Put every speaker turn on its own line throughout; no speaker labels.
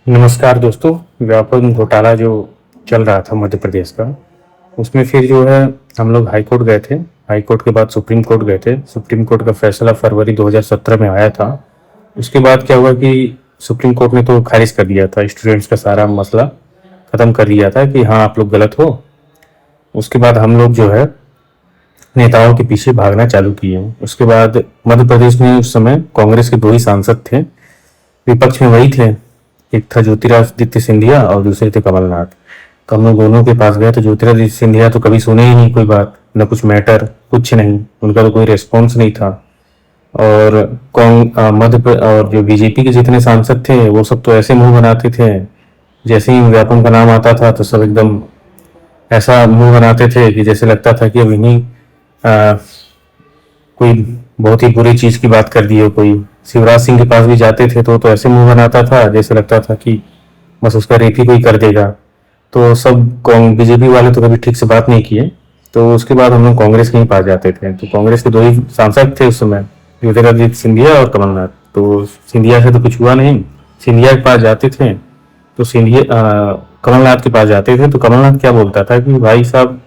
नमस्कार दोस्तों। व्यापम घोटाला जो चल रहा था मध्य प्रदेश का, उसमें फिर जो है हम लोग हाई कोर्ट गए थे। हाई कोर्ट के बाद सुप्रीम कोर्ट गए थे। सुप्रीम कोर्ट का फैसला फरवरी 2017 में आया था। उसके बाद क्या हुआ कि सुप्रीम कोर्ट ने तो खारिज कर दिया था, स्टूडेंट्स का सारा मसला ख़त्म कर दिया था कि हाँ आप लोग गलत हो। उसके बाद हम लोग जो है नेताओं के पीछे भागना चालू किए। उसके बाद मध्य प्रदेश में उस समय कांग्रेस के दो ही सांसद थे, विपक्ष में वही थे। एक था ज्योतिरादित्य सिंधिया और दूसरे थे कमलनाथ। तो हम लोग दोनों के पास गए तो ज्योतिरादित्य सिंधिया तो कभी सुने ही नहीं कोई बात, न कुछ मैटर, कुछ नहीं, उनका तो कोई रिस्पॉन्स नहीं था। और और जो बीजेपी के जितने सांसद थे वो सब तो ऐसे मुंह बनाते थे, जैसे ही व्यापम का नाम आता था तो सब एकदम ऐसा मुंह बनाते थे कि जैसे लगता था कि अब इन्हीं कोई बहुत ही बुरी चीज की बात कर दी है। कोई शिवराज सिंह के पास भी जाते थे तो ऐसे मुंह बनाता था जैसे लगता था कि बस उसका रेप ही कोई कर देगा। तो सब बीजेपी वाले तो कभी ठीक से बात नहीं किए। तो उसके बाद हम लोग कांग्रेस के ही पास जाते थे। तो कांग्रेस के दो ही सांसद थे उस समय, ज्योतिरादित्य सिंधिया और कमलनाथ। तो सिंधिया से तो कुछ हुआ नहीं, सिंधिया के पास जाते थे तो कमलनाथ के पास जाते थे तो कमलनाथ क्या बोलता था कि भाई साहब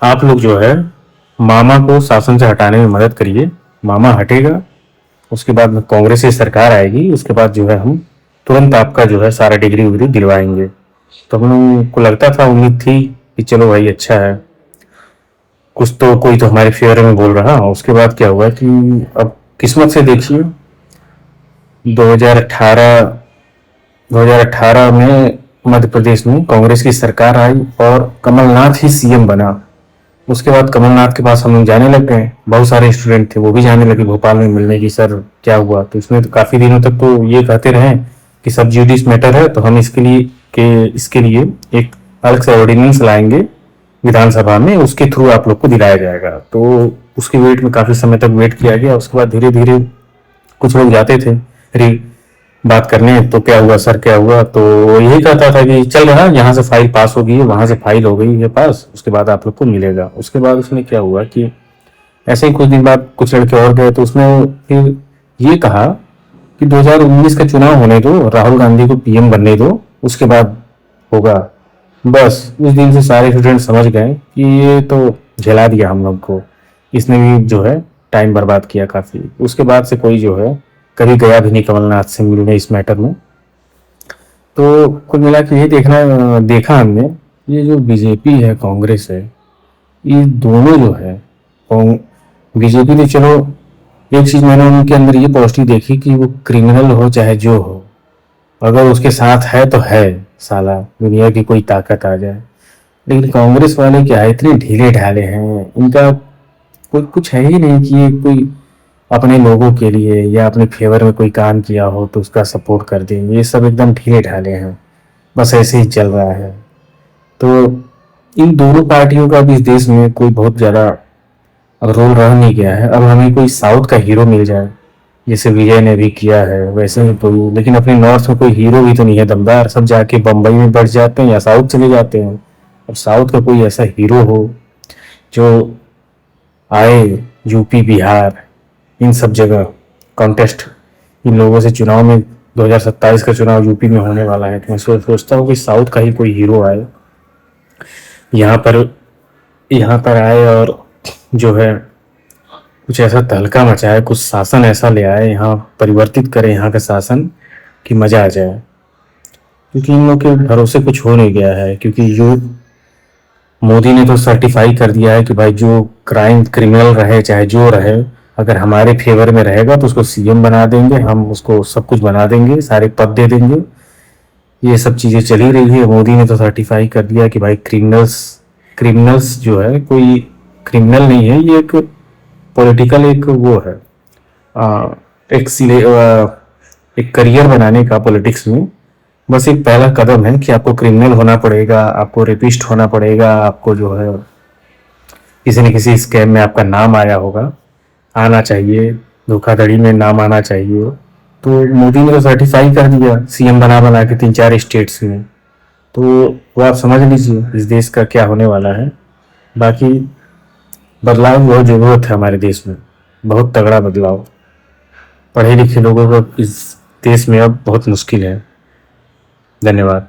आप लोग जो है मामा को शासन से हटाने में मदद करिए, मामा हटेगा उसके बाद कांग्रेस की सरकार आएगी, उसके बाद जो है हम तुरंत आपका जो है सारा डिग्री उग्री दिलवाएंगे। तो हम लोग को लगता था, उम्मीद थी कि चलो भाई अच्छा है, कुछ तो कोई तो हमारे फेवर में बोल रहा। उसके बाद क्या हुआ कि अब किस्मत से देखिए 2018 2018 में मध्य प्रदेश में कांग्रेस की सरकार आई और कमलनाथ ही सीएम बना। उसके बाद कमलनाथ के पास हम लोग जाने लग गए, बहुत सारे स्टूडेंट थे वो भी जाने लगे भोपाल में मिलने की, सर क्या हुआ। तो इसमें तो काफी दिनों तक तो ये कहते रहे कि सब जुडिस मैटर है, तो हम इसके लिए एक अलग से ऑर्डिनेंस लाएंगे विधानसभा में, उसके थ्रू आप लोग को दिलाया जाएगा। तो उसके वेट में काफी समय तक वेट किया गया। उसके बाद धीरे धीरे कुछ लोग जाते थे बात करने, तो क्या हुआ सर क्या हुआ, तो यही कहता था कि चल रहा यहाँ से फाइल पास होगी, वहां से फाइल हो गई है पास, उसके बाद आप लोग को मिलेगा। उसके बाद उसने क्या हुआ कि ऐसे ही कुछ दिन बाद कुछ लड़के और गए तो उसने फिर ये कहा कि 2019 का चुनाव होने दो, राहुल गांधी को पीएम बनने दो, उसके बाद होगा। बस उस दिन से सारे स्टूडेंट समझ गए कि ये तो झेला दिया हम लोग को, इसने भी जो है टाइम बर्बाद किया काफी। उसके बाद से कोई जो है कभी गया भी नहीं कमलनाथ से मिलने इस मैटर में। तो कुल मिला के ये देखा हमने, ये जो बीजेपी है कांग्रेस है, ये दोनों जो है, बीजेपी ने चलो एक चीज मैंने उनके अंदर ये पॉजिटिव देखी कि वो क्रिमिनल हो चाहे जो हो, अगर उसके साथ है तो है, साला दुनिया की कोई ताकत आ जाए। लेकिन कांग्रेस वाले क्या है, इतने ढीले ढाले हैं, इनका कोई कुछ है ही नहीं कि ये कोई अपने लोगों के लिए या अपने फेवर में कोई काम किया हो तो उसका सपोर्ट कर देंगे। ये सब एकदम ढीले ढाले हैं, बस ऐसे ही चल रहा है। तो इन दोनों पार्टियों का भी इस देश में कोई बहुत ज्यादा अब रोल रह नहीं गया है। अब हमें कोई साउथ का हीरो मिल जाए, जैसे विजय ने भी किया है वैसे ही कोई, लेकिन अपने नॉर्थ में कोई हीरो भी तो नहीं है दमदार, सब जाके बम्बई में बैठ जाते हैं या साउथ चले जाते हैं। अब साउथ का कोई ऐसा हीरो हो जो आए यूपी बिहार इन सब जगह कॉन्टेस्ट, इन लोगों से चुनाव में 2027 का चुनाव यूपी में होने वाला है, तो मैं सोचता हूँ कि साउथ का ही कोई हीरो आए यहाँ पर यहाँ पर आए और जो है कुछ ऐसा तहलका मचाए, कुछ शासन ऐसा ले आए, यहाँ परिवर्तित करे यहाँ का शासन कि मजा आ जाए। क्योंकि इन लोग के भरोसे कुछ हो नहीं गया है, क्योंकि जो मोदी ने तो सर्टिफाई कर दिया है कि भाई जो क्रिमिनल रहे चाहे जो रहे, अगर हमारे फेवर में रहेगा तो उसको सीएम बना देंगे, हम उसको सब कुछ बना देंगे, सारे पद दे देंगे। ये सब चीजें चली रही है। मोदी ने तो सर्टिफाई कर दिया कि भाई क्रिमिनल्स जो है कोई क्रिमिनल नहीं है, ये एक पॉलिटिकल एक वो है, एक करियर बनाने का पॉलिटिक्स में बस एक पहला कदम है कि आपको क्रिमिनल होना पड़ेगा, आपको रेपिस्ट होना पड़ेगा, आपको जो है किसी न किसी स्कैम में आपका नाम आया होगा, आना चाहिए, धोखाधड़ी में नाम आना चाहिए। तो मोदी ने तो सर्टिफाई कर दिया सीएम बना बना के 3-4 स्टेट्स में। तो वो आप समझ लीजिए इस देश का क्या होने वाला है। बाकी बदलाव बहुत जरूरत है हमारे देश में, बहुत तगड़ा बदलाव। पढ़े लिखे लोगों को इस देश में अब बहुत मुश्किल है। धन्यवाद।